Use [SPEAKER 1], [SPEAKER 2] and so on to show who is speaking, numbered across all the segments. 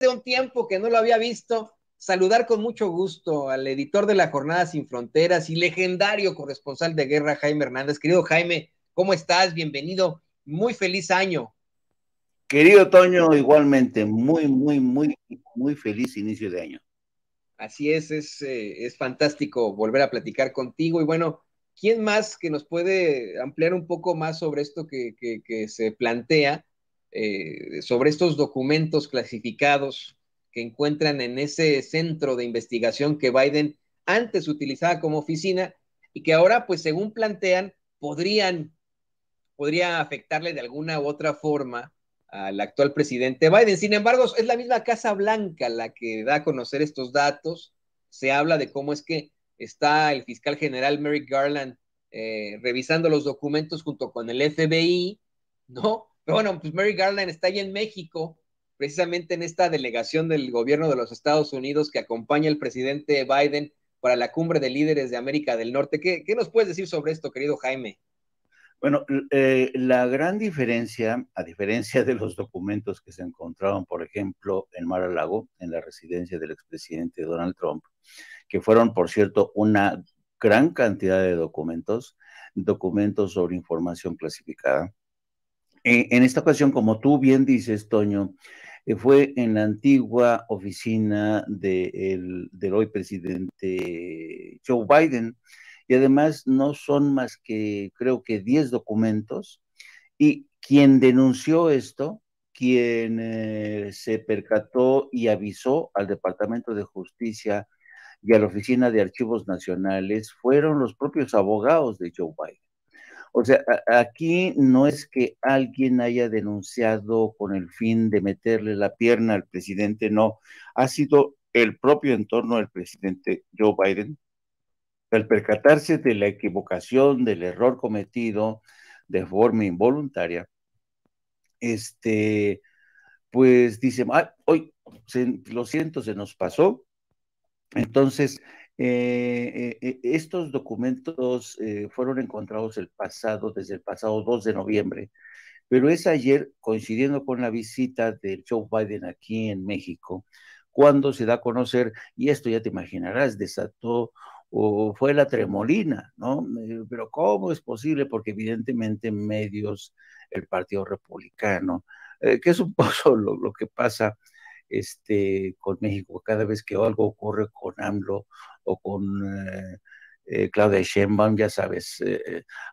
[SPEAKER 1] un tiempo que no lo había visto. Saludar con mucho gusto al editor de La Jornada Sin Fronteras y legendario corresponsal de guerra, Jaime Hernández. Querido Jaime, ¿cómo estás? Bienvenido. Muy feliz año.
[SPEAKER 2] Querido Toño, igualmente, muy feliz inicio de año.
[SPEAKER 1] Así es fantástico volver a platicar contigo. Y bueno, ¿quién más que nos puede ampliar un poco más sobre esto que se plantea, sobre estos documentos clasificados que encuentran en ese centro de investigación que Biden antes utilizaba como oficina y que ahora, pues según plantean, podría afectarle de alguna u otra forma al actual presidente Biden? Sin embargo, es la misma Casa Blanca la que da a conocer estos datos. Se habla de cómo es que está el fiscal general Merrick Garland revisando los documentos junto con el FBI, ¿no? Pero bueno, pues Merrick Garland está ahí en México, precisamente en esta delegación del gobierno de los Estados Unidos que acompaña al presidente Biden para la cumbre de líderes de América del Norte. ¿Qué nos puedes decir sobre esto, querido Jaime?
[SPEAKER 2] Bueno, la gran diferencia, a diferencia de los documentos que se encontraron, por ejemplo, en Mar-a-Lago, en la residencia del expresidente Donald Trump, que fueron, por cierto, una gran cantidad de documentos sobre información clasificada. En esta ocasión, como tú bien dices, Toño, fue en la antigua oficina del hoy presidente Joe Biden, y además no son más que, creo que 10 documentos, y quien denunció esto, quien se percató y avisó al Departamento de Justicia y a la Oficina de Archivos Nacionales, fueron los propios abogados de Joe Biden. O sea, aquí no es que alguien haya denunciado con el fin de meterle la pierna al presidente, no, ha sido el propio entorno del presidente Joe Biden, al percatarse de la equivocación, del error cometido de forma involuntaria, este, pues dice, hoy lo siento, se nos pasó. Entonces, estos documentos fueron encontrados desde el pasado 2 de noviembre, pero es ayer, coincidiendo con la visita de Joe Biden aquí en México, cuando se da a conocer, y esto ya te imaginarás, desató o fue la tremolina, ¿no? Pero ¿cómo es posible? Porque evidentemente en medios, el Partido Republicano, que es un poco lo que pasa con México cada vez que algo ocurre con AMLO o con Claudia Sheinbaum, ya sabes,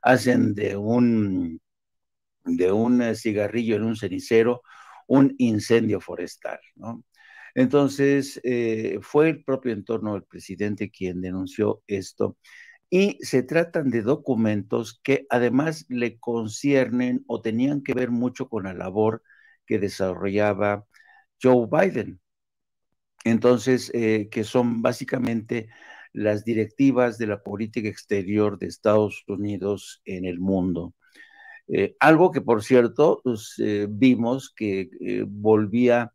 [SPEAKER 2] hacen de un cigarrillo en un cenicero un incendio forestal, ¿no? Entonces, fue el propio entorno del presidente quien denunció esto, y se tratan de documentos que además le conciernen o tenían que ver mucho con la labor que desarrollaba Joe Biden. Entonces, que son básicamente las directivas de la política exterior de Estados Unidos en el mundo. Algo que, por cierto, pues, vimos que volvía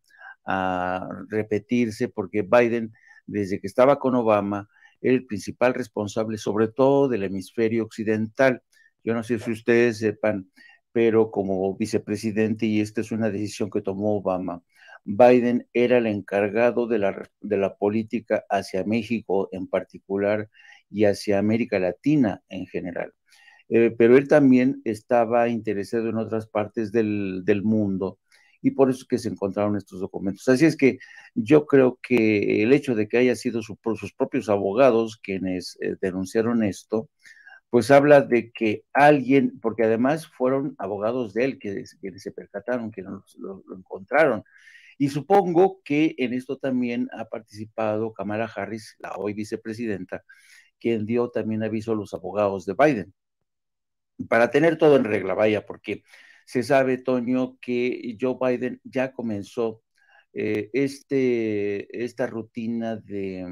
[SPEAKER 2] a repetirse porque Biden, desde que estaba con Obama, era el principal responsable, sobre todo del hemisferio occidental. Yo no sé si ustedes sepan, pero como vicepresidente, y esta es una decisión que tomó Obama, Biden era el encargado de la política hacia México en particular y hacia América Latina en general. Pero él también estaba interesado en otras partes del mundo, y por eso es que se encontraron estos documentos. Así es que yo creo que el hecho de que haya sido por sus propios abogados quienes denunciaron esto, pues habla de que alguien, porque además fueron abogados de él que se percataron, que lo encontraron. Y supongo que en esto también ha participado Kamala Harris, la hoy vicepresidenta, quien dio también aviso a los abogados de Biden, para tener todo en regla, vaya, porque se sabe, Toño, que Joe Biden ya comenzó esta rutina de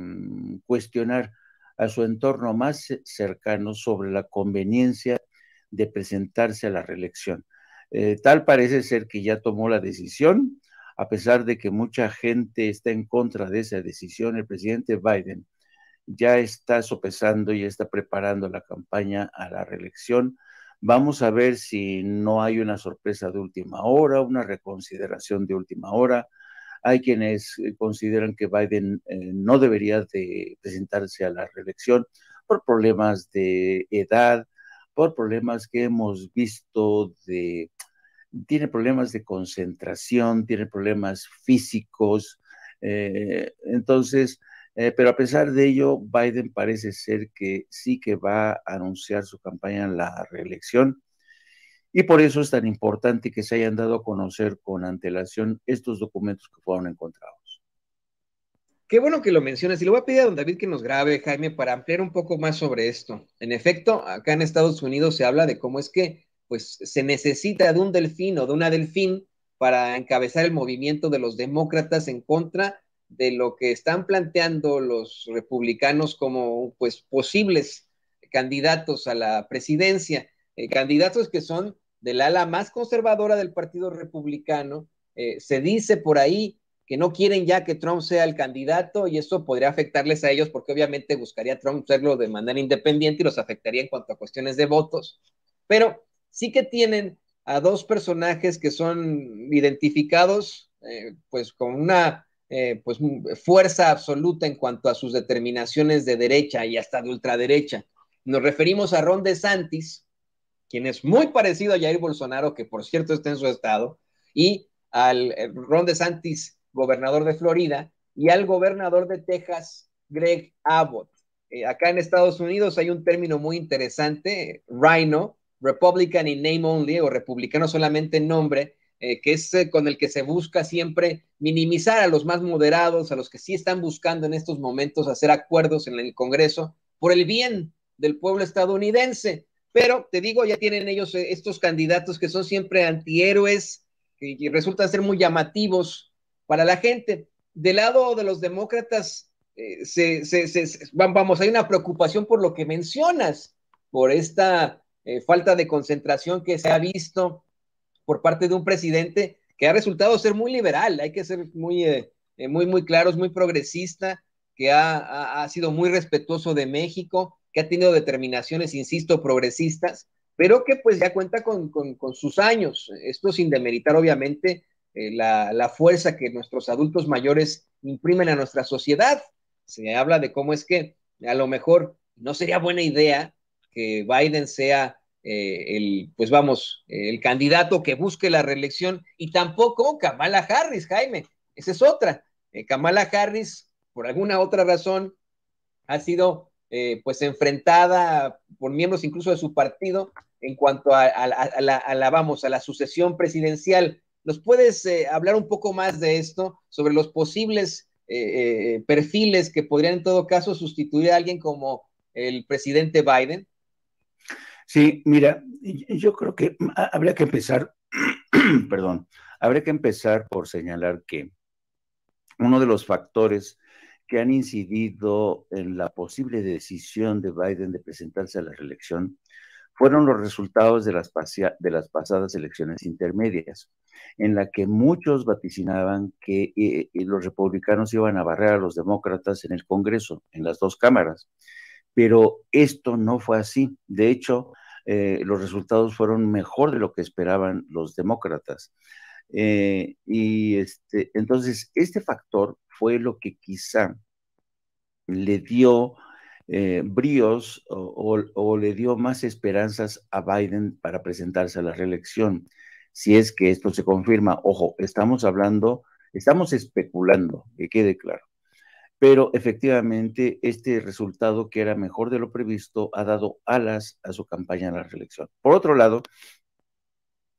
[SPEAKER 2] cuestionar a su entorno más cercano sobre la conveniencia de presentarse a la reelección. Tal parece ser que ya tomó la decisión, a pesar de que mucha gente está en contra de esa decisión. El presidente Biden ya está sopesando y está preparando la campaña a la reelección. Vamos a ver si no hay una sorpresa de última hora, una reconsideración de última hora. Hay quienes consideran que Biden no debería de presentarse a la reelección por problemas de edad, por problemas que hemos visto tiene problemas de concentración, tiene problemas físicos, entonces, pero a pesar de ello, Biden parece ser que sí que va a anunciar su campaña en la reelección. Y por eso es tan importante que se hayan dado a conocer con antelación estos documentos que fueron encontrados.
[SPEAKER 1] Qué bueno que lo mencionas y le voy a pedir a don David que nos grabe, Jaime, para ampliar un poco más sobre esto. En efecto, acá en Estados Unidos se habla de cómo es que pues, se necesita de un delfín o de una delfín para encabezar el movimiento de los demócratas en contra de lo que están planteando los republicanos como pues, posibles candidatos a la presidencia, candidatos que son del ala más conservadora del Partido Republicano. Se dice por ahí que no quieren ya que Trump sea el candidato y eso podría afectarles a ellos porque obviamente buscaría Trump serlo de manera independiente y los afectaría en cuanto a cuestiones de votos. Pero sí que tienen a dos personajes que son identificados pues con una pues, fuerza absoluta en cuanto a sus determinaciones de derecha y hasta de ultraderecha. Nos referimos a Ron DeSantis, quien es muy parecido a Jair Bolsonaro, que por cierto está en su estado, y al Ron DeSantis, gobernador de Florida, y al gobernador de Texas, Greg Abbott. Acá en Estados Unidos hay un término muy interesante, RINO, Republican in Name Only, o republicano solamente en nombre, que es con el que se busca siempre minimizar a los más moderados, a los que sí están buscando en estos momentos hacer acuerdos en el Congreso por el bien del pueblo estadounidense. Pero te digo, ya tienen ellos estos candidatos que son siempre antihéroes y resultan ser muy llamativos para la gente. Del lado de los demócratas, vamos, hay una preocupación por lo que mencionas, por esta falta de concentración que se ha visto por parte de un presidente que ha resultado ser muy liberal, hay que ser muy claros, muy progresista, que ha sido muy respetuoso de México, que ha tenido determinaciones, insisto, progresistas, pero que pues ya cuenta con sus años. Esto sin demeritar, obviamente, la fuerza que nuestros adultos mayores imprimen a nuestra sociedad. Se habla de cómo es que a lo mejor no sería buena idea que Biden sea pues vamos, el candidato que busque la reelección y tampoco Kamala Harris, Jaime, esa es otra. Kamala Harris, por alguna otra razón, ha sido pues enfrentada por miembros incluso de su partido en cuanto vamos, a la sucesión presidencial. ¿Nos puedes hablar un poco más de esto, sobre los posibles perfiles que podrían en todo caso sustituir a alguien como el presidente Biden?
[SPEAKER 2] Sí, mira, yo creo que habría que empezar, perdón, habría que empezar por señalar que uno de los factores que han incidido en la posible decisión de Biden de presentarse a la reelección fueron los resultados de las pasadas elecciones intermedias, en la que muchos vaticinaban que los republicanos iban a barrer a los demócratas en el Congreso, en las dos cámaras. Pero esto no fue así. De hecho, los resultados fueron mejor de lo que esperaban los demócratas. Entonces, este factor fue lo que quizá le dio bríos o le dio más esperanzas a Biden para presentarse a la reelección. Si es que esto se confirma, ojo, estamos especulando, que quede claro. Pero efectivamente este resultado, que era mejor de lo previsto, ha dado alas a su campaña en la reelección. Por otro lado,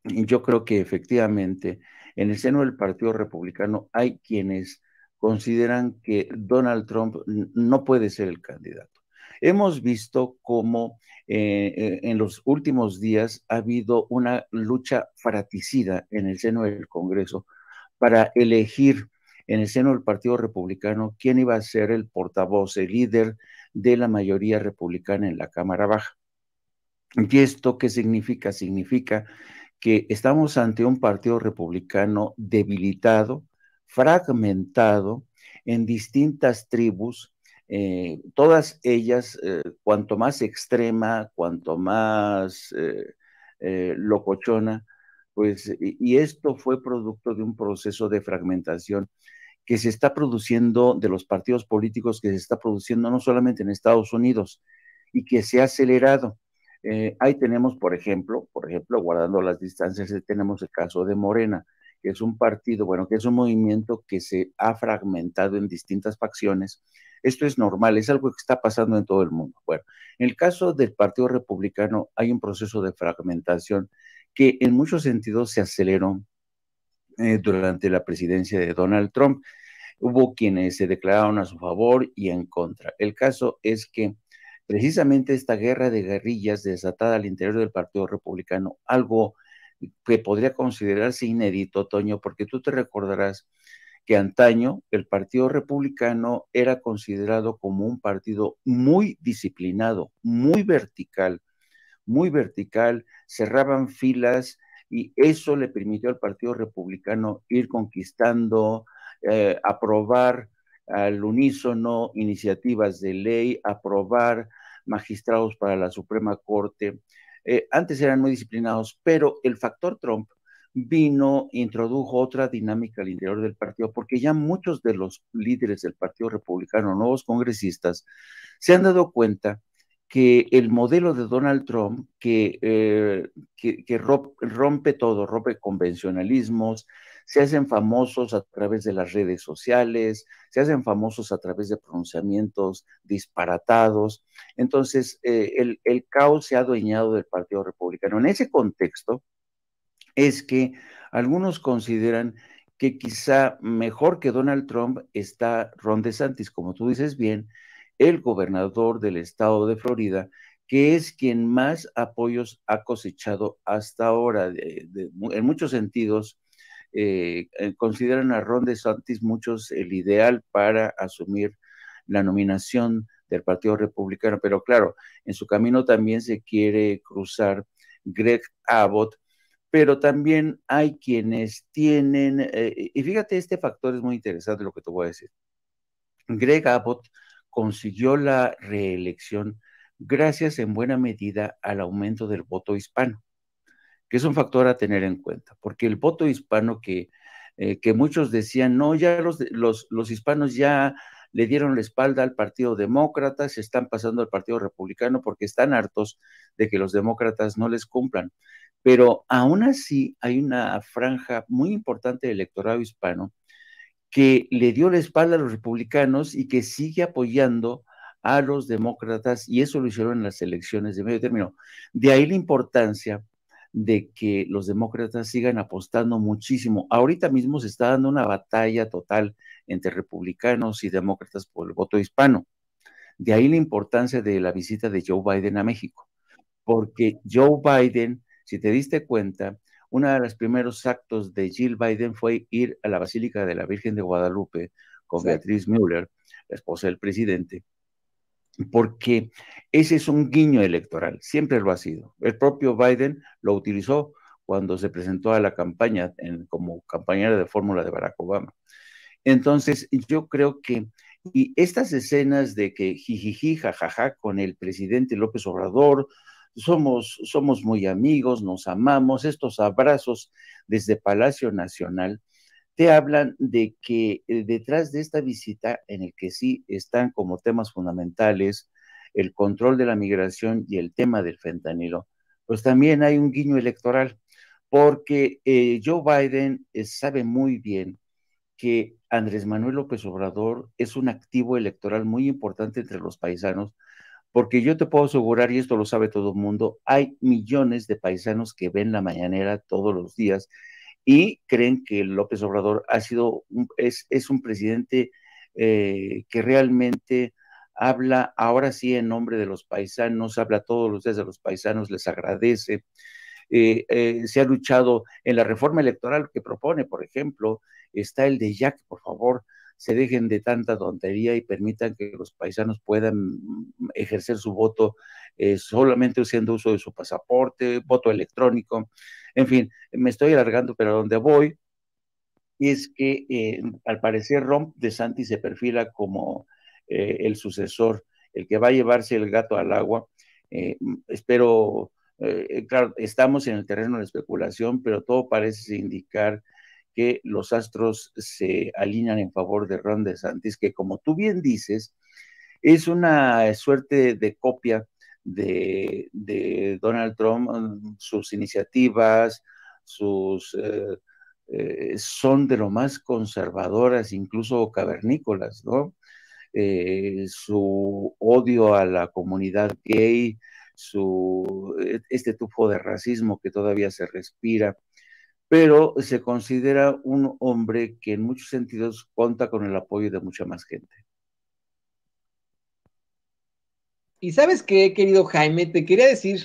[SPEAKER 2] yo creo que efectivamente en el seno del Partido Republicano hay quienes consideran que Donald Trump no puede ser el candidato. Hemos visto cómo en los últimos días ha habido una lucha fratricida en el seno del Congreso para elegir en el seno del Partido Republicano quién iba a ser el portavoz, el líder de la mayoría republicana en la Cámara Baja. ¿Y esto qué significa? Significa que estamos ante un partido republicano debilitado, fragmentado en distintas tribus, todas ellas, cuanto más extrema, cuanto más locochona, pues, y esto fue producto de un proceso de fragmentación que se está produciendo, de los partidos políticos que se está produciendo no solamente en Estados Unidos y que se ha acelerado. Ahí tenemos, por ejemplo, guardando las distancias, tenemos el caso de Morena, que es un partido, bueno, que es un movimiento que se ha fragmentado en distintas facciones. Esto es normal, es algo que está pasando en todo el mundo. Bueno, en el caso del Partido Republicano hay un proceso de fragmentación que en muchos sentidos se aceleró durante la presidencia de Donald Trump. Hubo quienes se declararon a su favor y en contra. El caso es que precisamente esta guerra de guerrillas desatada al interior del Partido Republicano, algo que podría considerarse inédito, Toño, porque tú te recordarás que antaño el Partido Republicano era considerado como un partido muy disciplinado, muy vertical, cerraban filas y eso le permitió al Partido Republicano ir conquistando, aprobar al unísono iniciativas de ley, aprobar magistrados para la Suprema Corte. Antes eran muy disciplinados, pero el factor Trump vino, introdujo otra dinámica al interior del partido, porque ya muchos de los líderes del Partido Republicano, nuevos congresistas, se han dado cuenta que el modelo de Donald Trump, que rompe todo, rompe convencionalismos, se hacen famosos a través de las redes sociales, se hacen famosos a través de pronunciamientos disparatados. Entonces, el caos se ha adueñado del Partido Republicano. En ese contexto es que algunos consideran que quizá mejor que Donald Trump está Ron DeSantis, como tú dices bien, el gobernador del estado de Florida, que es quien más apoyos ha cosechado hasta ahora. En muchos sentidos, consideran a Ron DeSantis muchos el ideal para asumir la nominación del Partido Republicano, pero claro, en su camino también se quiere cruzar Greg Abbott, pero también hay quienes tienen, y fíjate, este factor es muy interesante lo que te voy a decir. Greg Abbott consiguió la reelección gracias en buena medida al aumento del voto hispano, que es un factor a tener en cuenta, porque el voto hispano que muchos decían, no, ya los hispanos ya le dieron la espalda al Partido Demócrata, se están pasando al Partido Republicano porque están hartos de que los demócratas no les cumplan. Pero aún así hay una franja muy importante del electorado hispano que le dio la espalda a los republicanos y que sigue apoyando a los demócratas, y eso lo hicieron en las elecciones de medio término. De ahí la importancia de que los demócratas sigan apostando muchísimo. Ahorita mismo se está dando una batalla total entre republicanos y demócratas por el voto hispano. De ahí la importancia de la visita de Joe Biden a México, porque Joe Biden, si te diste cuenta, uno de los primeros actos de Jill Biden fue ir a la Basílica de la Virgen de Guadalupe con Beatriz Müller, la esposa del presidente, porque ese es un guiño electoral, siempre lo ha sido. El propio Biden lo utilizó cuando se presentó a la campaña como compañera de fórmula de Barack Obama. Entonces, yo creo que, y estas escenas de que jijiji, jajaja, con el presidente López Obrador, somos muy amigos, nos amamos, estos abrazos desde Palacio Nacional, te hablan de que detrás de esta visita, en el que sí están como temas fundamentales el control de la migración y el tema del fentanilo, pues también hay un guiño electoral, porque Joe Biden sabe muy bien que Andrés Manuel López Obrador es un activo electoral muy importante entre los paisanos, porque yo te puedo asegurar, y esto lo sabe todo el mundo, hay millones de paisanos que ven la mañanera todos los días y creen que López Obrador es un presidente que realmente habla ahora sí en nombre de los paisanos, habla todos los días de los paisanos, les agradece. Se ha luchado en la reforma electoral que propone, por ejemplo, está el de ya que por favor se dejen de tanta tontería y permitan que los paisanos puedan ejercer su voto solamente haciendo uso de su pasaporte, voto electrónico. En fin, me estoy alargando, pero a donde voy es que al parecer Ron DeSantis se perfila como el sucesor, el que va a llevarse el gato al agua. Espero, claro, estamos en el terreno de la especulación, pero todo parece indicar que los astros se alinean en favor de Ron DeSantis, que como tú bien dices, es una suerte de copia de Donald Trump, sus iniciativas, son de lo más conservadoras, incluso cavernícolas, ¿no? Su odio a la comunidad gay, este tipo de racismo que todavía se respira, pero se considera un hombre que en muchos sentidos cuenta con el apoyo de mucha más gente.
[SPEAKER 1] Y sabes qué, querido Jaime, te quería decir,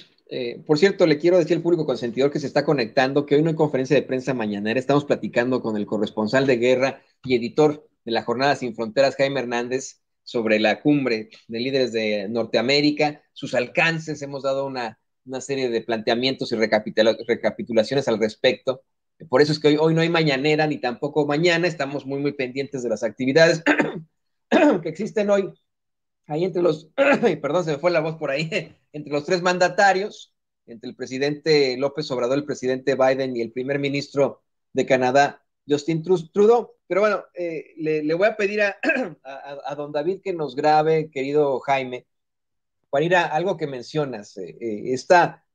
[SPEAKER 1] por cierto, le quiero decir al público consentidor que se está conectando que hoy no hay conferencia de prensa mañanera, estamos platicando con el corresponsal de guerra y editor de la Jornada Sin Fronteras, Jaime Hernández, sobre la cumbre de líderes de Norteamérica, sus alcances, hemos dado una serie de planteamientos y recapitulaciones al respecto. Por eso es que hoy no hay mañanera ni tampoco mañana, estamos muy, muy pendientes de las actividades que existen hoy ahí entre los, perdón, se me fue la voz por ahí, entre los tres mandatarios, entre el presidente López Obrador, el presidente Biden y el primer ministro de Canadá, Justin Trudeau. Pero bueno, le voy a pedir a don David que nos grabe, querido Jaime, para ir a algo que mencionas, esta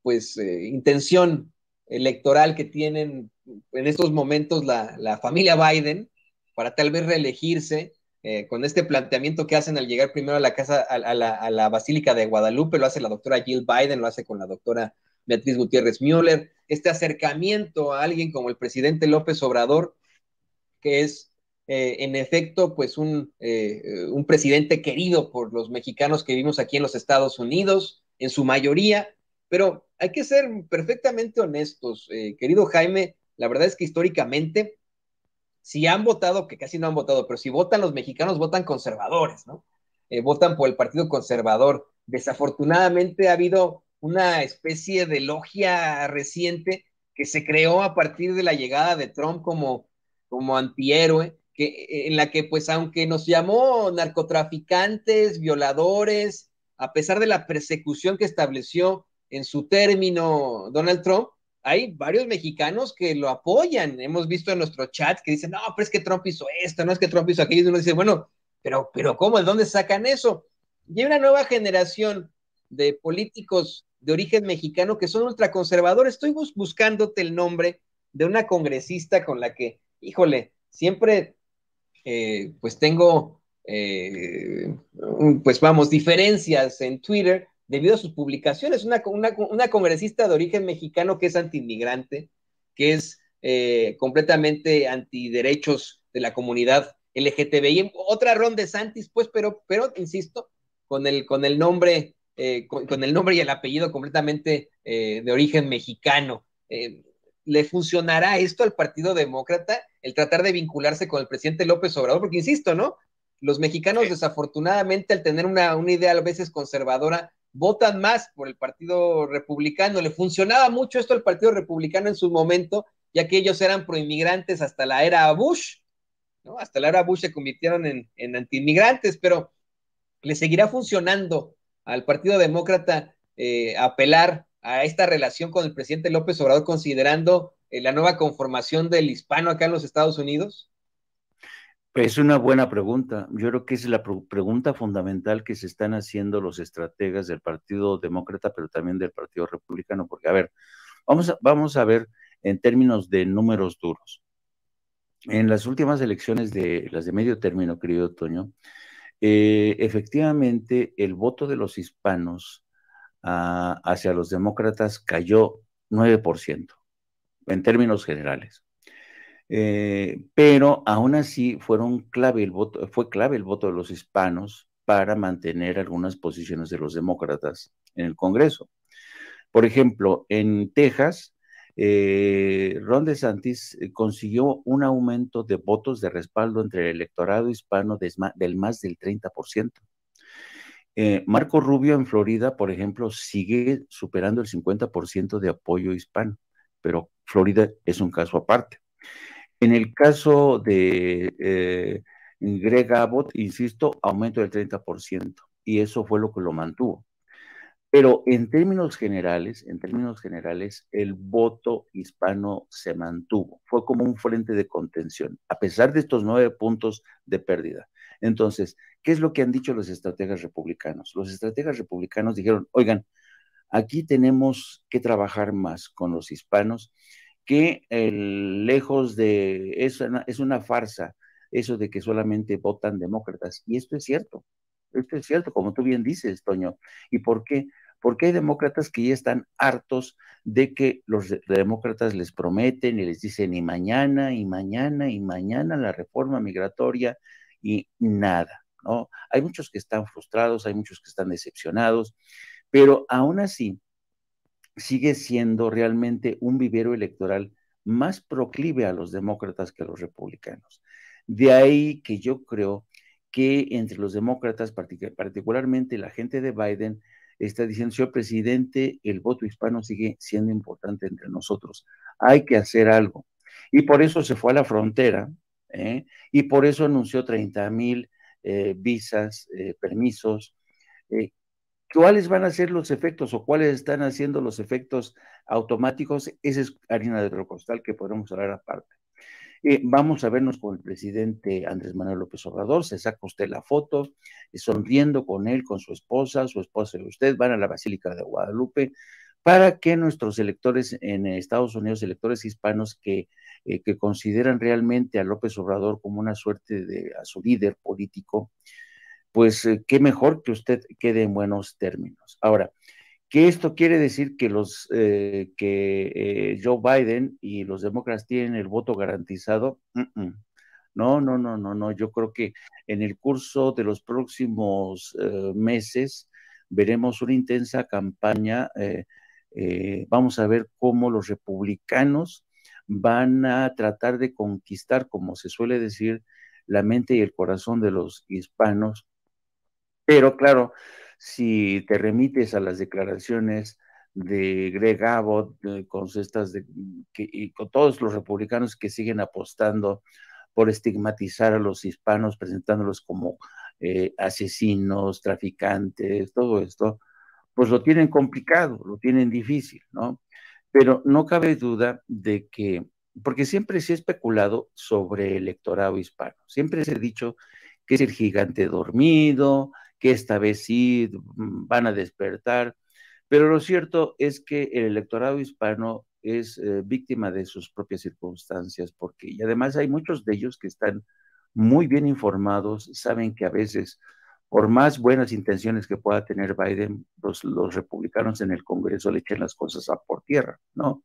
[SPEAKER 1] pues intención electoral que tienen en estos momentos la familia Biden para tal vez reelegirse, con este planteamiento que hacen al llegar primero a la casa, a la Basílica de Guadalupe, lo hace la doctora Jill Biden, lo hace con la doctora Beatriz Gutiérrez Müller, este acercamiento a alguien como el presidente López Obrador, que es en efecto pues un presidente querido por los mexicanos que vivimos aquí en los Estados Unidos, en su mayoría, pero hay que ser perfectamente honestos, querido Jaime, la verdad es que históricamente si han votado, que casi no han votado, pero si votan los mexicanos, votan conservadores, ¿no? Votan por el Partido Conservador. Desafortunadamente ha habido una especie de logia reciente que se creó a partir de la llegada de Trump como antihéroe, en la que pues aunque nos llamó narcotraficantes, violadores, a pesar de la persecución que estableció en su término Donald Trump, hay varios mexicanos que lo apoyan. Hemos visto en nuestro chat que dicen, no, pero es que Trump hizo esto, no es que Trump hizo aquello. Y uno dice, bueno, pero ¿cómo? ¿De dónde sacan eso? Y hay una nueva generación de políticos de origen mexicano que son ultraconservadores. Estoy buscándote el nombre de una congresista con la que, híjole, siempre pues tengo, pues vamos, diferencias en Twitter debido a sus publicaciones. Una congresista de origen mexicano que es antiinmigrante, que es completamente antiderechos de la comunidad LGTBI. Otra Ron DeSantis, pues, pero insisto, con el nombre, con el nombre y el apellido completamente de origen mexicano. ¿Le funcionará esto al Partido Demócrata, el tratar de vincularse con el presidente López Obrador? Porque insisto, ¿no? Los mexicanos, desafortunadamente, al tener una idea a veces conservadora, votan más por el Partido Republicano. Le funcionaba mucho esto al Partido Republicano en su momento, ya que ellos eran proinmigrantes hasta la era Bush, ¿no? Hasta la era Bush se convirtieron en antiinmigrantes, pero le seguirá funcionando al Partido Demócrata apelar a esta relación con el presidente López Obrador, considerando la nueva conformación del hispano acá en los Estados Unidos?
[SPEAKER 2] Es una buena pregunta. Yo creo que es la pregunta fundamental que se están haciendo los estrategas del Partido Demócrata, pero también del Partido Republicano, porque, a ver, vamos a ver en términos de números duros. En las últimas elecciones de las de medio término, querido Toño, efectivamente el voto de los hispanos hacia los demócratas cayó 9% en términos generales. Pero aún así fue clave el voto de los hispanos para mantener algunas posiciones de los demócratas en el Congreso. Por ejemplo, en Texas, Ron DeSantis consiguió un aumento de votos de respaldo entre el electorado hispano del más del 30%. Marco Rubio en Florida, por ejemplo, sigue superando el 50% de apoyo hispano, pero Florida es un caso aparte. En el caso de Greg Abbott, insisto, aumento del 30%, y eso fue lo que lo mantuvo. Pero en términos generales, el voto hispano se mantuvo. Fue como un frente de contención, a pesar de estos 9 puntos de pérdida. Entonces, ¿qué es lo que han dicho los estrategas republicanos? Los estrategas republicanos dijeron, oigan, aquí tenemos que trabajar más con los hispanos, que lejos de, es una farsa eso de que solamente votan demócratas. Y esto es cierto, como tú bien dices, Toño. ¿Y por qué? Porque hay demócratas que ya están hartos de que los demócratas les prometen y les dicen y mañana, y mañana, y mañana la reforma migratoria y nada, ¿no? Hay muchos que están frustrados, hay muchos que están decepcionados, pero aún así sigue siendo realmente un vivero electoral más proclive a los demócratas que a los republicanos. De ahí que yo creo que entre los demócratas, particularmente la gente de Biden, está diciendo, señor presidente, el voto hispano sigue siendo importante entre nosotros. Hay que hacer algo. Y por eso se fue a la frontera, y por eso anunció 30,000 visas, permisos, eh, ¿cuáles van a ser los efectos o cuáles están haciendo los efectos automáticos? Esa es harina de otro costal que podemos hablar aparte. Vamos a vernos con el presidente Andrés Manuel López Obrador, se saca usted la foto, sonriendo con él, con su esposa y usted van a la Basílica de Guadalupe para que nuestros electores en Estados Unidos, electores hispanos que consideran realmente a López Obrador como una suerte de a su líder político, pues qué mejor que usted quede en buenos términos. Ahora, ¿qué esto quiere decir? Que Joe Biden y los demócratas tienen el voto garantizado. No, no, no, no, no. Yo creo que en el curso de los próximos meses veremos una intensa campaña. Vamos a ver cómo los republicanos van a tratar de conquistar, como se suele decir, la mente y el corazón de los hispanos, pero claro, si te remites a las declaraciones de Greg Abbott, y con todos los republicanos que siguen apostando por estigmatizar a los hispanos, presentándolos como asesinos, traficantes, todo esto, pues lo tienen complicado, lo tienen difícil, ¿no? Pero no cabe duda de que, porque siempre se ha especulado sobre el electorado hispano, siempre se ha dicho que es el gigante dormido, que esta vez sí van a despertar, pero lo cierto es que el electorado hispano es víctima de sus propias circunstancias, porque y además hay muchos de ellos que están muy bien informados, saben que a veces, por más buenas intenciones que pueda tener Biden, los republicanos en el Congreso le echan las cosas a por tierra, ¿no?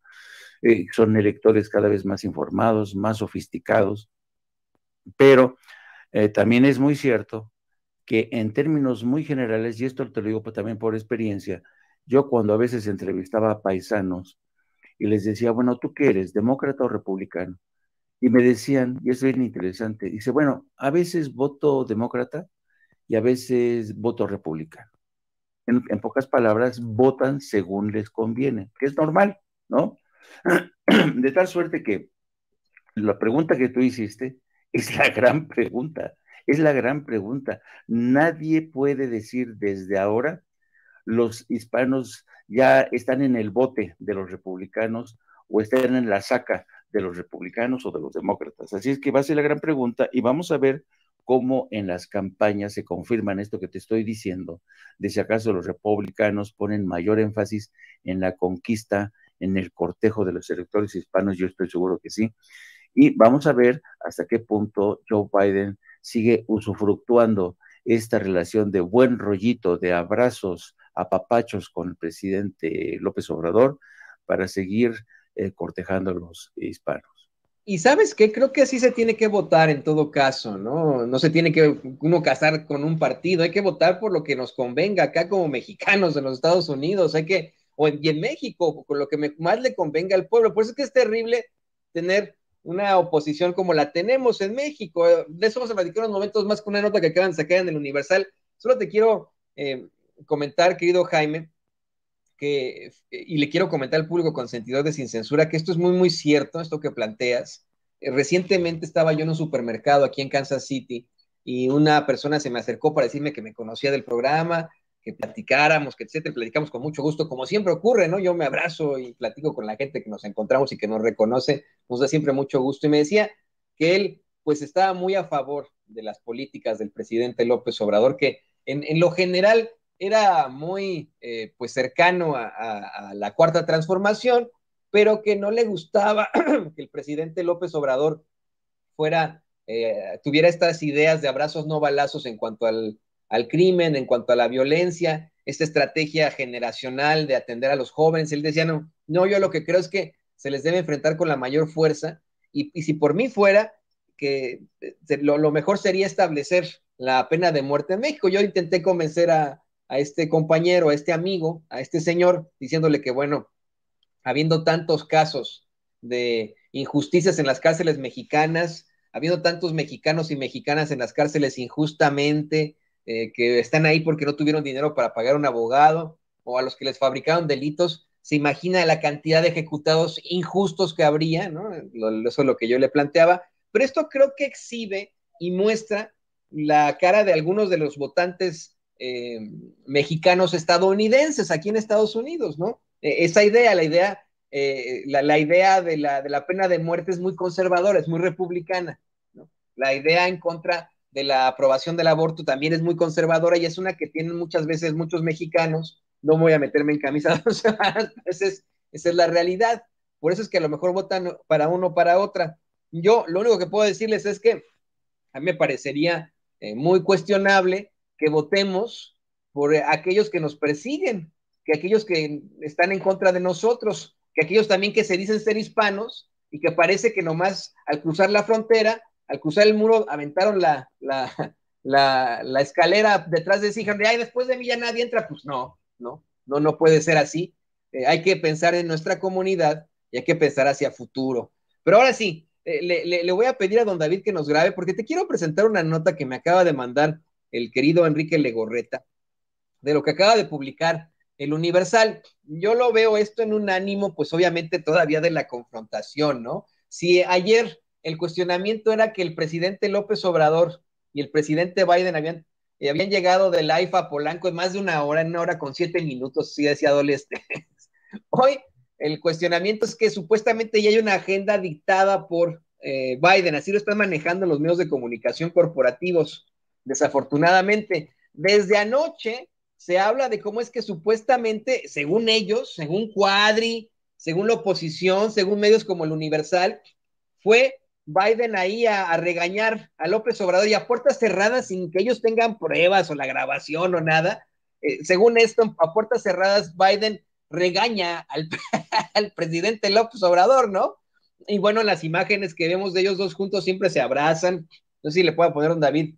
[SPEAKER 2] Son electores cada vez más informados, más sofisticados, pero también es muy cierto que en términos muy generales, y esto te lo digo también por experiencia, yo cuando a veces entrevistaba a paisanos y les decía, bueno, ¿tú qué eres, demócrata o republicano? Y me decían, y es bien interesante, dice, bueno, a veces voto demócrata y a veces voto republicano. En pocas palabras, votan según les conviene, que es normal, ¿no? De tal suerte que la pregunta que tú hiciste es la gran pregunta, es la gran pregunta. Nadie puede decir desde ahora los hispanos ya están en el bote de los republicanos o están en la saca de los republicanos o de los demócratas. Así es que va a ser la gran pregunta y vamos a ver cómo en las campañas se confirman esto que te estoy diciendo, de si acaso los republicanos ponen mayor énfasis en la conquista, en el cortejo de los electores hispanos, yo estoy seguro que sí, y vamos a ver hasta qué punto Joe Biden sigue usufructuando esta relación de buen rollito, de abrazos, apapachos con el presidente López Obrador para seguir cortejando a los hispanos.
[SPEAKER 1] Y sabes qué, creo que así se tiene que votar en todo caso, ¿no? No se tiene que uno casar con un partido, hay que votar por lo que nos convenga acá como mexicanos en los Estados Unidos, y en México, con lo que más le convenga al pueblo. Por eso es que es terrible tener una oposición como la tenemos en México. De eso vamos a platicar unos momentos más con una nota que acaban de sacar en el Universal. Solo te quiero comentar, querido Jaime, y le quiero comentar al público consentidor de Sin Censura, que esto es muy, muy cierto, esto que planteas. Recientemente estaba yo en un supermercado aquí en Kansas City y una persona se me acercó para decirme que me conocía del programa que platicáramos, que etcétera, platicamos con mucho gusto, como siempre ocurre, ¿no? Yo me abrazo y platico con la gente que nos encontramos y que nos reconoce, nos da siempre mucho gusto. Y me decía que él, pues, estaba muy a favor de las políticas del presidente López Obrador, que en lo general era muy, pues, cercano a la Cuarta Transformación, pero que no le gustaba que el presidente López Obrador fuera, tuviera estas ideas de abrazos no balazos en cuanto al crimen, en cuanto a la violencia, esta estrategia generacional de atender a los jóvenes. Él decía, no, no, yo lo que creo es que se les debe enfrentar con la mayor fuerza y si por mí fuera, que lo mejor sería establecer la pena de muerte en México. Yo intenté convencer a este compañero, a este amigo, a este señor, diciéndole que, bueno, habiendo tantos casos de injusticias en las cárceles mexicanas, habiendo tantos mexicanos y mexicanas en las cárceles injustamente, que están ahí porque no tuvieron dinero para pagar un abogado, o a los que les fabricaron delitos, se imagina la cantidad de ejecutados injustos que habría, ¿no? Eso es lo que yo le planteaba, pero esto creo que exhibe y muestra la cara de algunos de los votantes mexicanos estadounidenses aquí en Estados Unidos, ¿no? Esa idea, la idea de la pena de muerte es muy conservadora, es muy republicana, ¿no? La idea en contra de la aprobación del aborto también es muy conservadora y es una que tienen muchas veces muchos mexicanos. No voy a meterme en camisa, esa es la realidad. Por eso es que a lo mejor votan para uno o para otra. Yo lo único que puedo decirles es que a mí me parecería muy cuestionable que votemos por aquellos que nos persiguen, que aquellos que están en contra de nosotros, que aquellos también que se dicen ser hispanos y que parece que nomás al cruzar la frontera, al cruzar el muro, aventaron la escalera detrás de sí, de, ay, después de mí ya nadie entra. Pues no puede ser así. Hay que pensar en nuestra comunidad y hay que pensar hacia futuro. Pero ahora sí, le voy a pedir a don David que nos grabe, porque te quiero presentar una nota que me acaba de mandar el querido Enrique Legorreta, de lo que acaba de publicar el Universal. Yo lo veo esto en un ánimo, pues obviamente todavía de la confrontación, ¿no? Si ayer el cuestionamiento era que el presidente López Obrador y el presidente Biden habían llegado del AIFA a Polanco en más de una hora, en una hora con 7 minutos, sí decía Doleste. Hoy el cuestionamiento es que supuestamente ya hay una agenda dictada por Biden, así lo están manejando los medios de comunicación corporativos, desafortunadamente. Desde anoche se habla de cómo es que supuestamente, según ellos, según Cuadri, según la oposición, según medios como el Universal, fue Biden ahí a regañar a López Obrador y a puertas cerradas sin que ellos tengan pruebas o la grabación o nada. Según esto, a puertas cerradas, Biden regaña al presidente López Obrador, ¿no? Y bueno, las imágenes que vemos de ellos dos juntos siempre se abrazan. No sé si le puedo poner un David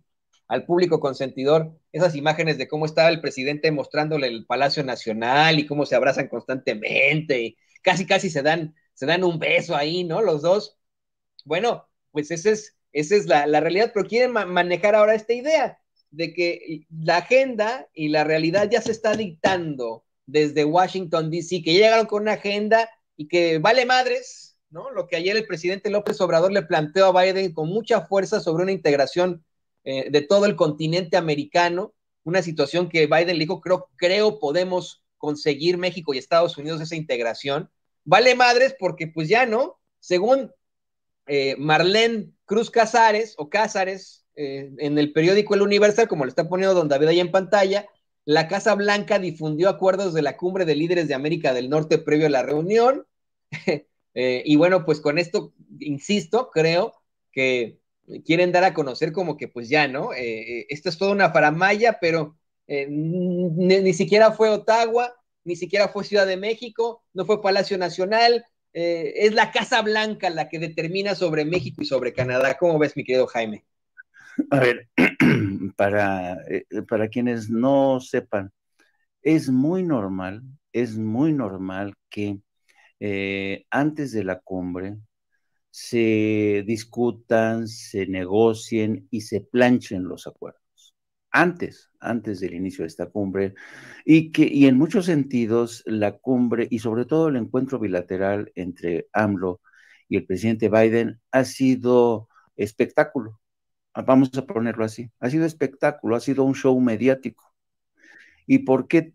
[SPEAKER 1] al público consentidor esas imágenes de cómo estaba el presidente mostrándole el Palacio Nacional y cómo se abrazan constantemente y casi se dan un beso ahí, ¿no? Los dos. Bueno, pues esa es la realidad, pero quieren manejar ahora esta idea de que la agenda y la realidad ya se está dictando desde Washington, D.C., que ya llegaron con una agenda y que vale madres, ¿no? Lo que ayer el presidente López Obrador le planteó a Biden con mucha fuerza sobre una integración de todo el continente americano, una situación que Biden le dijo, creo podemos conseguir México y Estados Unidos esa integración. Vale madres porque pues ya, ¿no? Según Marlene Cruz Casares, o Cázares, en el periódico El Universal, como lo está poniendo don David ahí en pantalla, la Casa Blanca difundió acuerdos de la cumbre de líderes de América del Norte previo a la reunión. Y bueno, pues con esto, insisto, creo que quieren dar a conocer como que pues ya, ¿no? Esto es toda una faramaya, pero ni siquiera fue Ottawa, ni siquiera fue Ciudad de México, no fue Palacio Nacional, es la Casa Blanca la que determina sobre México y sobre Canadá. ¿Cómo ves, mi querido Jaime?
[SPEAKER 2] A ver, para quienes no sepan, es es muy normal que antes de la cumbre se discutan, se negocien y se planchen los acuerdos. Antes del inicio de esta cumbre, y en muchos sentidos la cumbre y sobre todo el encuentro bilateral entre AMLO y el presidente Biden ha sido espectáculo. Vamos a ponerlo así, ha sido espectáculo, ha sido un show mediático. ¿Y por qué?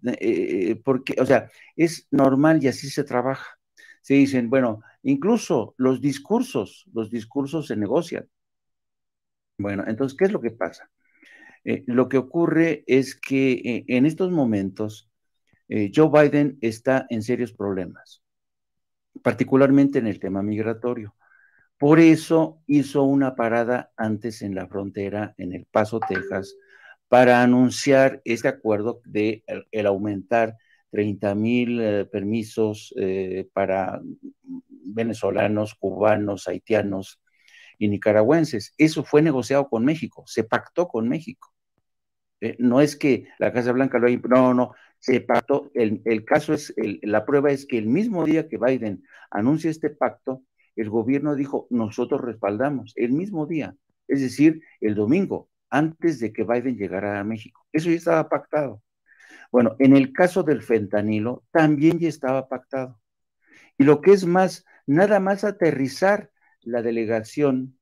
[SPEAKER 2] O sea, es normal y así se trabaja. Se dicen, bueno, incluso los discursos se negocian. Bueno, entonces, ¿qué es lo que pasa? Lo que ocurre es que en estos momentos Joe Biden está en serios problemas, particularmente en el tema migratorio. Por eso hizo una parada antes en la frontera, en El Paso, Texas, para anunciar este acuerdo de el aumentar 30,000 permisos para venezolanos, cubanos, haitianos y nicaragüenses. Eso fue negociado con México, se pactó con México. No es que la Casa Blanca lo haya, no, no, se pactó. El caso es, la prueba es que el mismo día que Biden anuncia este pacto, el gobierno dijo, nosotros respaldamos, el mismo día, es decir, el domingo, antes de que Biden llegara a México. Eso ya estaba pactado. Bueno, en el caso del fentanilo, también ya estaba pactado. Y lo que es más, nada más aterrizar la delegación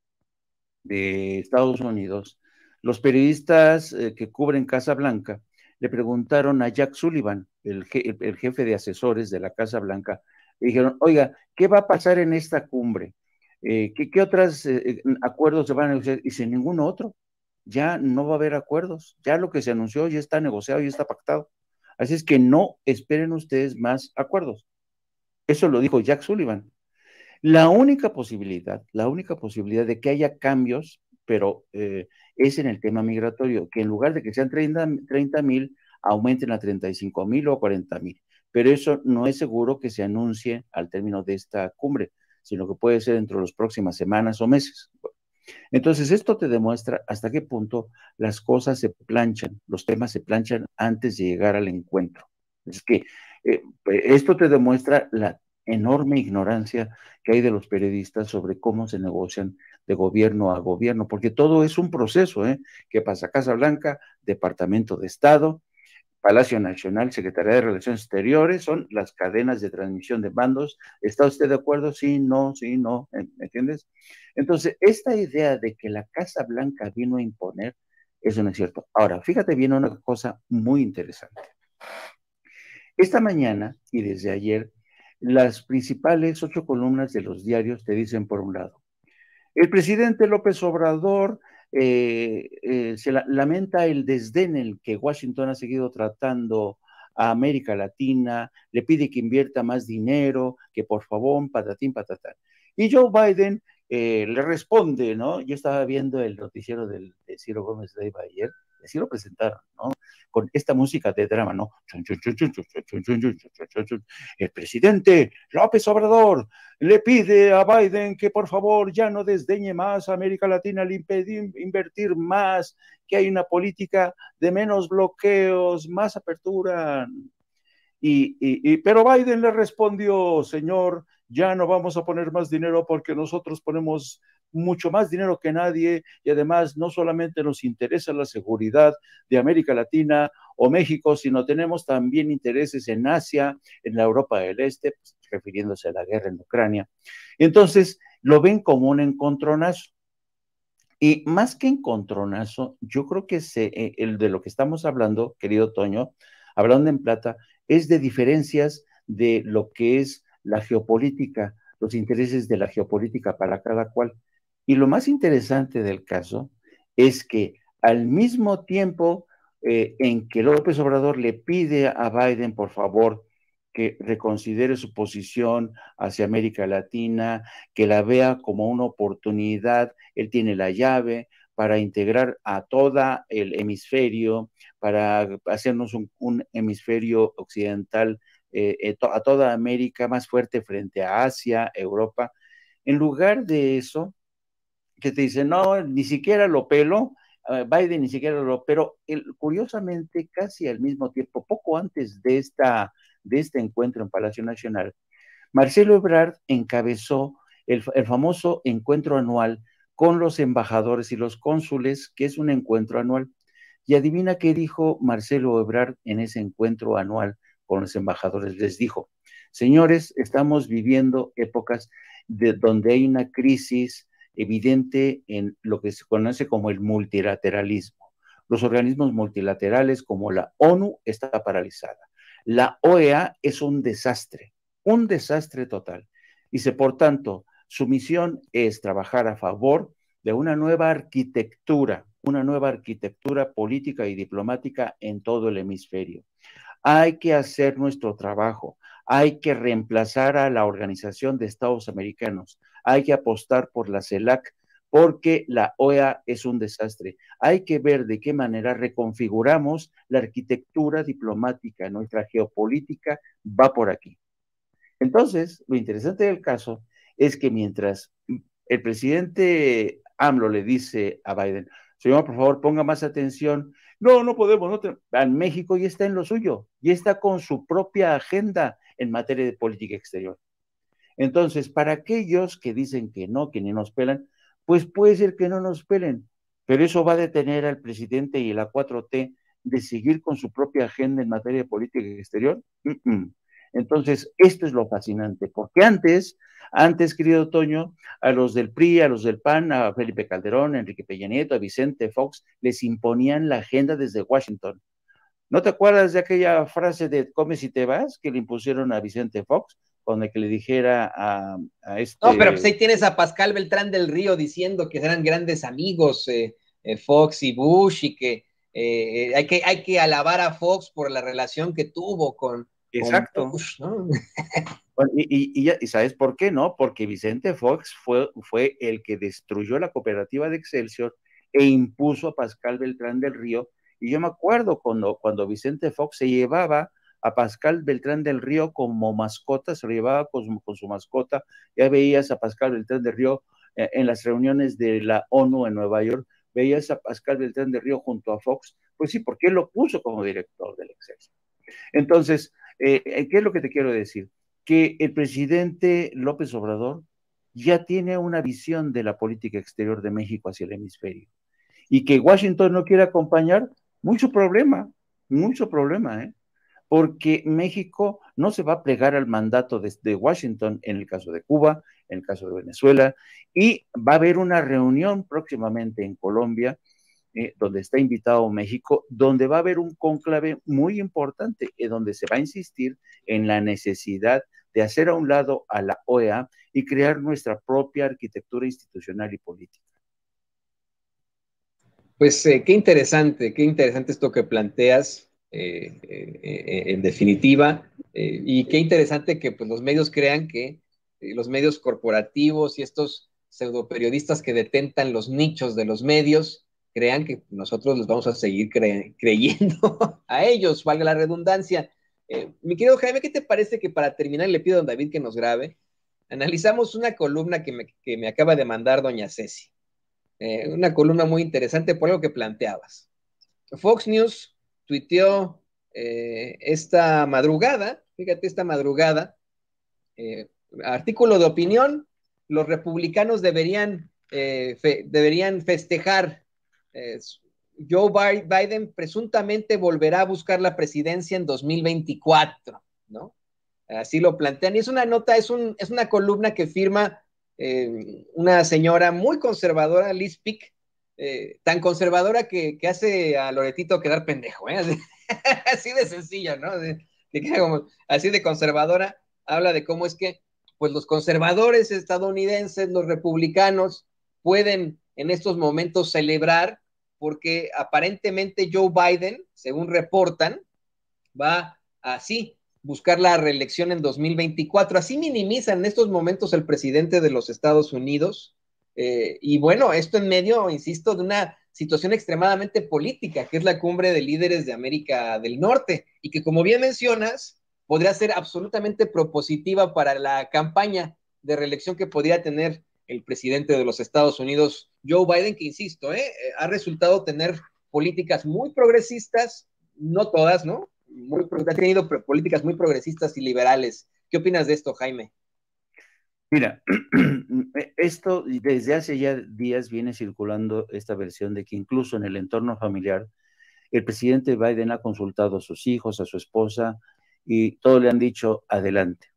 [SPEAKER 2] de Estados Unidos, los periodistas que cubren Casa Blanca le preguntaron a Jack Sullivan, el jefe de asesores de la Casa Blanca, le dijeron, oiga, ¿qué va a pasar en esta cumbre? ¿Qué otros acuerdos se van a negociar? Y sin ningún otro, ya no va a haber acuerdos, ya lo que se anunció ya está negociado, ya está pactado. Así es que no esperen ustedes más acuerdos. Eso lo dijo Jack Sullivan. La única posibilidad de que haya cambios, pero es en el tema migratorio, que en lugar de que sean 30,000, aumenten a 35,000 o 40,000. Pero eso no es seguro que se anuncie al término de esta cumbre, sino que puede ser dentro de las próximas semanas o meses. Entonces, esto te demuestra hasta qué punto las cosas se planchan, los temas se planchan antes de llegar al encuentro. Es que esto te demuestra la enorme ignorancia que hay de los periodistas sobre cómo se negocian de gobierno a gobierno, porque todo es un proceso, ¿eh? Que pasa Casa Blanca, Departamento de Estado, Palacio Nacional, Secretaría de Relaciones Exteriores, son las cadenas de transmisión de mandos. ¿Está usted de acuerdo? Sí, no, ¿me entiendes? Entonces, esta idea de que la Casa Blanca vino a imponer, eso no es cierto. Ahora, fíjate bien una cosa muy interesante. Esta mañana y desde ayer, las principales 8 columnas de los diarios te dicen, por un lado, el presidente López Obrador lamenta el desdén en el que Washington ha seguido tratando a América Latina, le pide que invierta más dinero, que por favor, patatín, patatán. Y Joe Biden le responde, ¿no? Yo estaba viendo el noticiero de Ciro Gómez Leiva ayer, así lo presentaron, ¿no? Con esta música de drama, ¿no? El presidente López Obrador le pide a Biden que por favor ya no desdeñe más a América Latina, le impide invertir más, que hay una política de menos bloqueos, más apertura. Pero Biden le respondió, señor, ya no vamos a poner más dinero porque nosotros ponemos mucho más dinero que nadie y además no solamente nos interesa la seguridad de América Latina o México, sino tenemos también intereses en Asia, en la Europa del Este, pues, refiriéndose a la guerra en Ucrania. Entonces, lo ven como un encontronazo. Y más que encontronazo, yo creo que el de lo que estamos hablando, querido Toño, hablando en plata, es de diferencias de lo que es la geopolítica, los intereses de la geopolítica para cada cual. Y lo más interesante del caso es que al mismo tiempo en que López Obrador le pide a Biden, por favor, que reconsidere su posición hacia América Latina, que la vea como una oportunidad, él tiene la llave para integrar a todo el hemisferio, para hacernos un hemisferio occidental, a toda América más fuerte frente a Asia, Europa. En lugar de eso, que te dicen, no, ni siquiera lo pelo, Biden ni siquiera lo, pero curiosamente, casi al mismo tiempo, poco antes de este encuentro en Palacio Nacional, Marcelo Ebrard encabezó el famoso encuentro anual con los embajadores y los cónsules, que es un encuentro anual. Y adivina qué dijo Marcelo Ebrard en ese encuentro anual con los embajadores. Les dijo, señores, estamos viviendo épocas donde hay una crisis evidente en lo que se conoce como el multilateralismo. Los organismos multilaterales como la ONU está paralizada. La OEA es un desastre total. Dice, por tanto, su misión es trabajar a favor de una nueva arquitectura política y diplomática en todo el hemisferio. Hay que hacer nuestro trabajo, hay que reemplazar a la Organización de Estados Americanos, hay que apostar por la CELAC, porque la OEA es un desastre. Hay que ver de qué manera reconfiguramos la arquitectura diplomática, nuestra geopolítica va por aquí. Entonces, lo interesante del caso es que mientras el presidente AMLO le dice a Biden, señor, por favor, ponga más atención, no podemos, en México ya está en lo suyo, ya está con su propia agenda en materia de política exterior. Entonces, para aquellos que dicen que ni nos pelan, pues puede ser que no nos pelen, pero eso va a detener al presidente y la 4T de seguir con su propia agenda en materia de política exterior. Entonces, esto es lo fascinante, porque antes, querido Toño, a los del PRI, a los del PAN, a Felipe Calderón, a Enrique Peña Nieto, a Vicente Fox, les imponían la agenda desde Washington. ¿No te acuerdas de aquella frase de come si te vas que le impusieron a Vicente Fox? Con el que le dijera a este...
[SPEAKER 1] No, pero pues ahí tienes a Pascal Beltrán del Río diciendo que eran grandes amigos Fox y Bush y que hay que alabar a Fox por la relación que tuvo con Bush, ¿no?
[SPEAKER 2] Bueno, y ¿sabes por qué no? Porque Vicente Fox fue el que destruyó la cooperativa de Excelsior e impuso a Pascal Beltrán del Río. Y yo me acuerdo cuando Vicente Fox se llevaba a Pascal Beltrán del Río como mascota, se lo llevaba con su mascota, ya veías a Pascal Beltrán del Río en las reuniones de la ONU en Nueva York, veías a Pascal Beltrán del Río junto a Fox, pues sí, porque él lo puso como director del Excelsior. Entonces, ¿qué es lo que te quiero decir? Que el presidente López Obrador ya tiene una visión de la política exterior de México hacia el hemisferio. Y que Washington no quiere acompañar, mucho problema, ¿eh? Porque México no se va a plegar al mandato de Washington en el caso de Cuba, en el caso de Venezuela, y va a haber una reunión próximamente en Colombia, donde está invitado México, donde va a haber un cónclave muy importante, donde se va a insistir en la necesidad de hacer a un lado a la OEA y crear nuestra propia arquitectura institucional y política.
[SPEAKER 1] Pues qué interesante esto que planteas, en definitiva, y qué interesante que pues, los medios crean que los medios corporativos y estos pseudoperiodistas que detentan los nichos de los medios crean que nosotros les vamos a seguir creyendo a ellos, valga la redundancia. Mi querido Jaime, ¿qué te parece que para terminar le pido a don David que nos grabe? Analizamos una columna que me acaba de mandar doña Ceci. Una columna muy interesante por algo que planteabas. Fox News tuiteó esta madrugada, artículo de opinión, los republicanos deberían festejar. Joe Biden presuntamente volverá a buscar la presidencia en 2024, ¿no? Así lo plantean. Y es una nota, es una columna que firma una señora muy conservadora, Liz Peek, tan conservadora que hace a Loretito quedar pendejo, ¿eh? Así de sencillo, ¿no? Que queda como, así de conservadora, habla de cómo es que pues los conservadores estadounidenses, los republicanos, pueden en estos momentos celebrar porque aparentemente Joe Biden, según reportan, va así buscar la reelección en 2024. Así minimizan en estos momentos el presidente de los Estados Unidos. Y bueno, esto en medio, insisto, de una situación extremadamente política, que es la cumbre de líderes de América del Norte, y que como bien mencionas, podría ser absolutamente propositiva para la campaña de reelección que podría tener el presidente de los Estados Unidos, Joe Biden, que insisto, ha resultado tener políticas muy progresistas, no todas, ¿no? Ha tenido políticas muy progresistas y liberales. ¿Qué opinas de esto, Jaime?
[SPEAKER 2] Mira, esto desde hace ya días viene circulando esta versión de que incluso en el entorno familiar el presidente Biden ha consultado a sus hijos, a su esposa, y todos le han dicho adelante,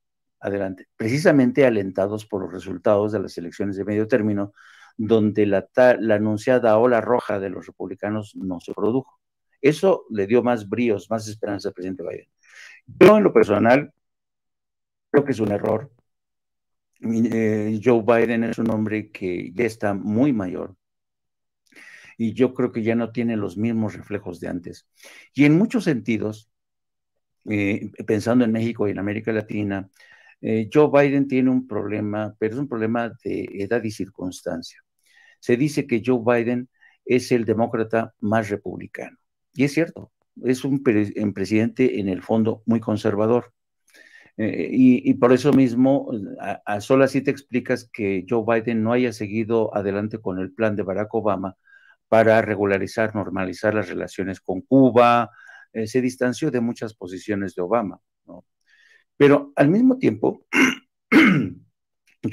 [SPEAKER 2] adelante. Precisamente alentados por los resultados de las elecciones de medio término, donde la anunciada ola roja de los republicanos no se produjo. Eso le dio más bríos, más esperanza al presidente Biden. Yo, en lo personal, creo que es un error. Joe Biden es un hombre que ya está muy mayor y yo creo que ya no tiene los mismos reflejos de antes. Y en muchos sentidos, pensando en México y en América Latina, Joe Biden tiene un problema, pero es un problema de edad y circunstancia. Se dice que Joe Biden es el demócrata más republicano. Y es cierto, es un presidente en el fondo muy conservador. Y por eso mismo, solo así te explicas que Joe Biden no haya seguido adelante con el plan de Barack Obama para regularizar, normalizar las relaciones con Cuba, se distanció de muchas posiciones de Obama, ¿no? Pero al mismo tiempo,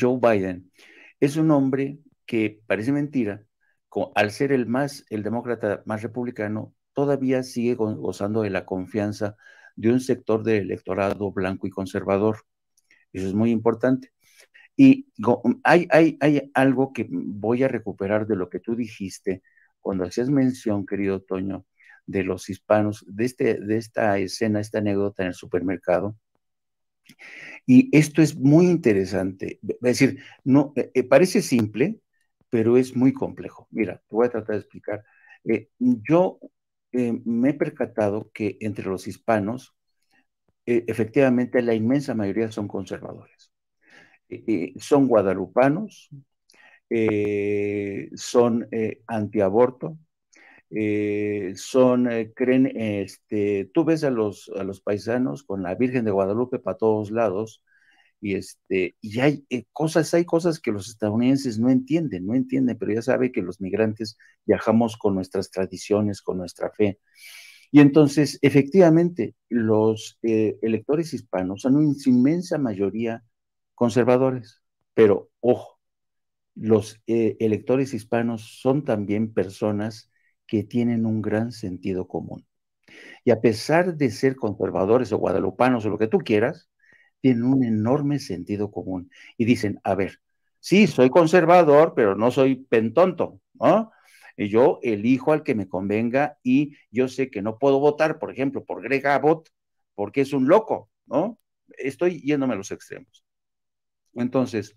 [SPEAKER 2] Joe Biden es un hombre que parece mentira, al ser el demócrata más republicano, todavía sigue gozando de la confianza de un sector del electorado blanco y conservador. Eso es muy importante. Y hay algo que voy a recuperar de lo que tú dijiste cuando hacías mención, querido Toño, de los hispanos, de esta escena, esta anécdota en el supermercado. Y esto es muy interesante. Es decir, no, parece simple, pero es muy complejo. Mira, te voy a tratar de explicar. Yo me he percatado que entre los hispanos, efectivamente, la inmensa mayoría son conservadores. Son guadalupanos, son antiaborto, creen, tú ves a los paisanos con la Virgen de Guadalupe para todos lados, y hay cosas que los estadounidenses no entienden, pero ya sabe que los migrantes viajamos con nuestras tradiciones, con nuestra fe. Y entonces, efectivamente, los electores hispanos son una inmensa mayoría conservadores, pero ojo, los electores hispanos son también personas que tienen un gran sentido común. Y a pesar de ser conservadores o guadalupanos o lo que tú quieras, tienen un enorme sentido común. Y dicen, a ver, sí, soy conservador, pero no soy pentonto, ¿no? Y yo elijo al que me convenga y yo sé que no puedo votar, por ejemplo, por Greg Abbott, porque es un loco, ¿no? Estoy yéndome a los extremos. Entonces,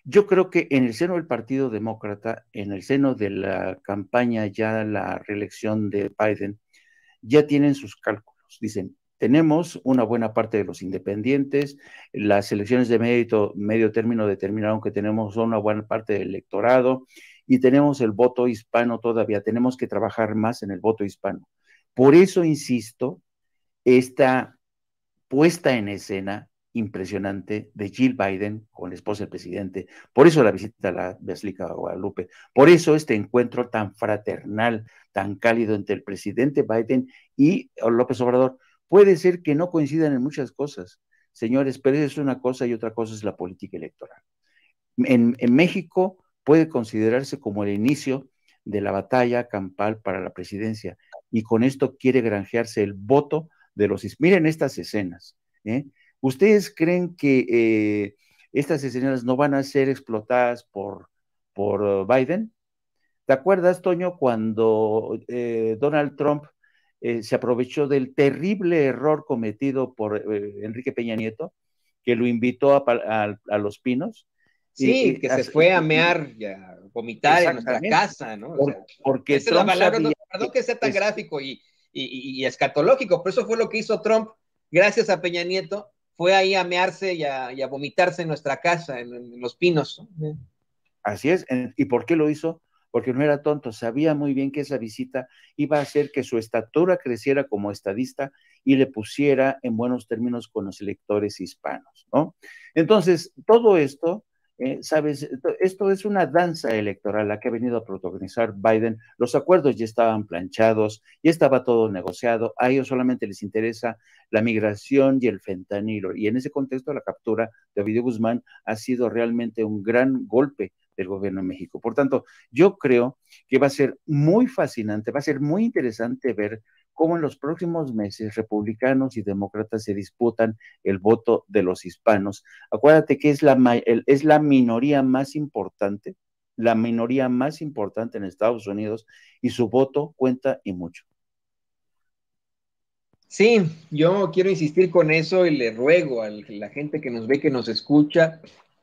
[SPEAKER 2] yo creo que en el seno del Partido Demócrata, en el seno de la campaña ya la reelección de Biden, ya tienen sus cálculos. Dicen, tenemos una buena parte de los independientes, las elecciones de medio término determinaron que tenemos una buena parte del electorado y tenemos el voto hispano todavía, tenemos que trabajar más en el voto hispano. Por eso, insisto, esta puesta en escena impresionante de Jill Biden con la esposa del presidente, por eso la visita a la Basílica de Guadalupe, por eso este encuentro tan fraternal, tan cálido entre el presidente Biden y López Obrador. Puede ser que no coincidan en muchas cosas, señores, pero eso es una cosa y otra cosa es la política electoral. En México puede considerarse como el inicio de la batalla campal para la presidencia y con esto quiere granjearse el voto de los... Miren estas escenas, ¿eh? ¿Ustedes creen que estas escenas no van a ser explotadas por Biden? ¿Te acuerdas, Toño, cuando Donald Trump se aprovechó del terrible error cometido por Enrique Peña Nieto, que lo invitó a Los Pinos?
[SPEAKER 1] Sí, que se fue a mear y a vomitar en nuestra casa, ¿no? O sea,
[SPEAKER 2] porque
[SPEAKER 1] esa es la
[SPEAKER 2] Trump
[SPEAKER 1] palabra,
[SPEAKER 2] sabía
[SPEAKER 1] perdón que sea tan gráfico y escatológico, pero eso fue lo que hizo Trump, gracias a Peña Nieto, fue ahí a mearse y a vomitarse en nuestra casa, en Los Pinos, ¿no?
[SPEAKER 2] Así es. ¿Y por qué lo hizo? Porque no era tonto, sabía muy bien que esa visita iba a hacer que su estatura creciera como estadista y le pusiera en buenos términos con los electores hispanos, ¿no? Entonces, todo esto, ¿sabes? Esto es una danza electoral la que ha venido a protagonizar Biden. Los acuerdos ya estaban planchados, ya estaba todo negociado, a ellos solamente les interesa la migración y el fentanilo. Y en ese contexto, la captura de Ovidio Guzmán ha sido realmente un gran golpe del gobierno de México. Por tanto, yo creo que va a ser muy fascinante, va a ser muy interesante ver cómo en los próximos meses republicanos y demócratas se disputan el voto de los hispanos. Acuérdate que es la minoría más importante la minoría más importante en Estados Unidos y su voto cuenta y mucho.
[SPEAKER 1] Sí, yo quiero insistir con eso y le ruego a la gente que nos ve, que nos escucha,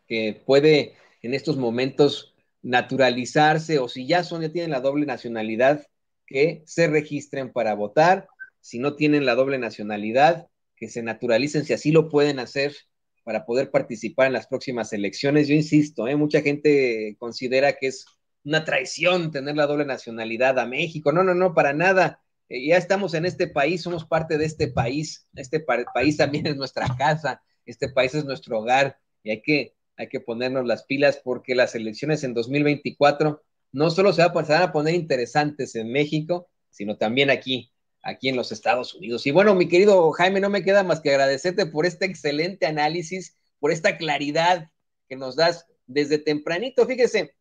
[SPEAKER 1] que puede en estos momentos naturalizarse, o si ya tienen la doble nacionalidad, que se registren para votar. Si no tienen la doble nacionalidad, que se naturalicen si así lo pueden hacer para poder participar en las próximas elecciones. Yo insisto, mucha gente considera que es una traición tener la doble nacionalidad a México. No, no, no, para nada. Ya estamos en este país, somos parte de este país país también es nuestra casa, este país es nuestro hogar, y hay que ponernos las pilas, porque las elecciones en 2024 no solo se van a poner interesantes en México, sino también aquí en los Estados Unidos. Y bueno, mi querido Jaime, no me queda más que agradecerte por este excelente análisis, por esta claridad que nos das desde tempranito. Fíjese,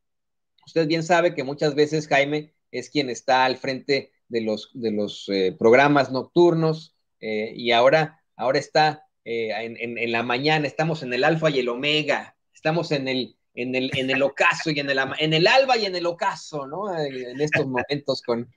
[SPEAKER 1] usted bien sabe que muchas veces Jaime es quien está al frente de los programas nocturnos, y ahora está en la mañana, estamos en el alfa y el omega, estamos en el ocaso y en el alba y en el ocaso, ¿no? En estos momentos con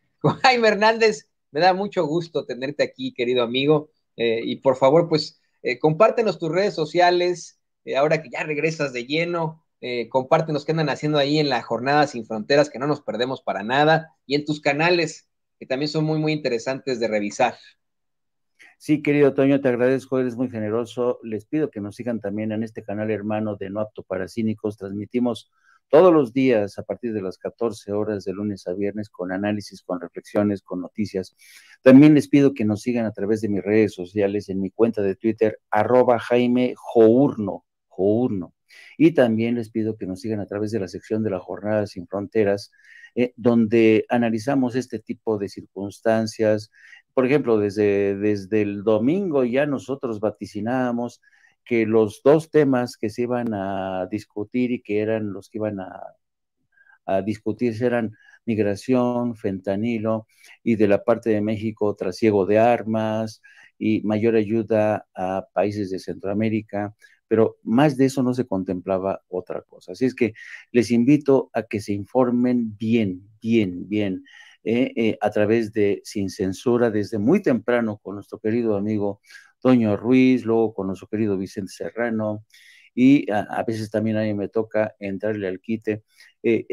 [SPEAKER 1] Jaime Hernández. Me da mucho gusto tenerte aquí, querido amigo, y por favor, pues, compártenos tus redes sociales, ahora que ya regresas de lleno. Compártenos qué andan haciendo ahí en la Jornada Sin Fronteras, que no nos perdemos para nada, y en tus canales, que también son muy, muy interesantes de revisar.
[SPEAKER 2] Sí, querido Toño, te agradezco, eres muy generoso. Les pido que nos sigan también en este canal hermano de No Apto para Cínicos. Transmitimos todos los días a partir de las 14 horas de lunes a viernes con análisis, con reflexiones, con noticias. También les pido que nos sigan a través de mis redes sociales, en mi cuenta de Twitter, @JaimeJourno. Y también les pido que nos sigan a través de la sección de la Jornada Sin Fronteras, donde analizamos este tipo de circunstancias. Por ejemplo, desde el domingo ya nosotros vaticinábamos que los dos temas que se iban a discutir y que eran los que iban a discutirse eran migración, fentanilo, y de la parte de México, trasiego de armas y mayor ayuda a países de Centroamérica, pero más de eso no se contemplaba otra cosa. Así es que les invito a que se informen bien, bien, bien, a través de Sin Censura, desde muy temprano con nuestro querido amigo Toño Ruiz, luego con nuestro querido Vicente Serrano, y a veces también a mí me toca entrarle al quite.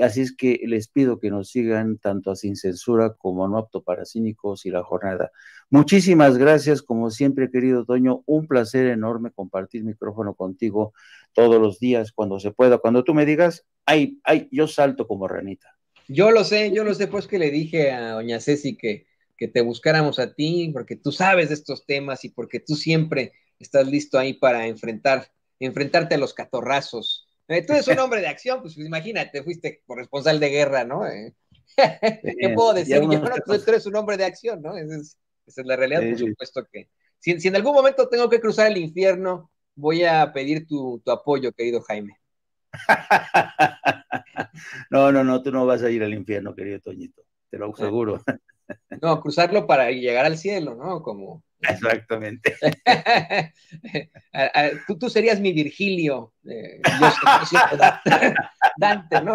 [SPEAKER 2] Así es que les pido que nos sigan tanto a Sin Censura como a No Apto para Cínicos y La Jornada. Muchísimas gracias, como siempre, querido Toño, un placer enorme compartir micrófono contigo todos los días, cuando se pueda. Cuando tú me digas, ay, yo salto como ranita.
[SPEAKER 1] Yo lo sé, pues que le dije a doña Ceci que te buscáramos a ti, porque tú sabes de estos temas y porque tú siempre estás listo ahí para enfrentarte a los catorrazos. Tú eres un hombre de acción, pues imagínate, fuiste corresponsal de guerra, ¿no? ¿Qué puedo decir? Yo no, tú eres un hombre de acción, ¿no? Esa es la realidad, por supuesto que. Si en algún momento tengo que cruzar el infierno, voy a pedir tu apoyo, querido Jaime.
[SPEAKER 2] No, tú no vas a ir al infierno, querido Toñito, te lo aseguro.
[SPEAKER 1] No, cruzarlo para llegar al cielo, ¿no? Como.
[SPEAKER 2] Exactamente.
[SPEAKER 1] Tú serías mi Virgilio, yo soy Dante, ¿no?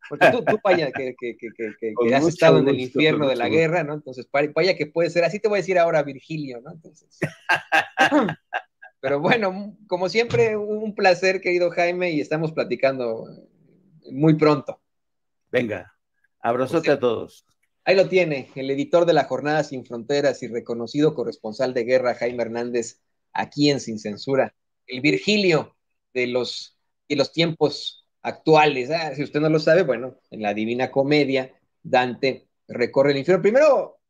[SPEAKER 1] Porque tú vaya, que has estado en el infierno de la guerra, ¿no? Entonces, vaya que puede ser, así te voy a decir ahora Virgilio, ¿no? Entonces. Pero bueno, como siempre, un placer, querido Jaime, y estamos platicando muy pronto.
[SPEAKER 2] Venga, abrazote a todos.
[SPEAKER 1] Ahí lo tiene, el editor de la Jornada Sin Fronteras y reconocido corresponsal de guerra, Jaime Hernández, aquí en Sin Censura. El Virgilio de los tiempos actuales. Si usted no lo sabe, bueno, en la Divina Comedia, Dante recorre el infierno. Primero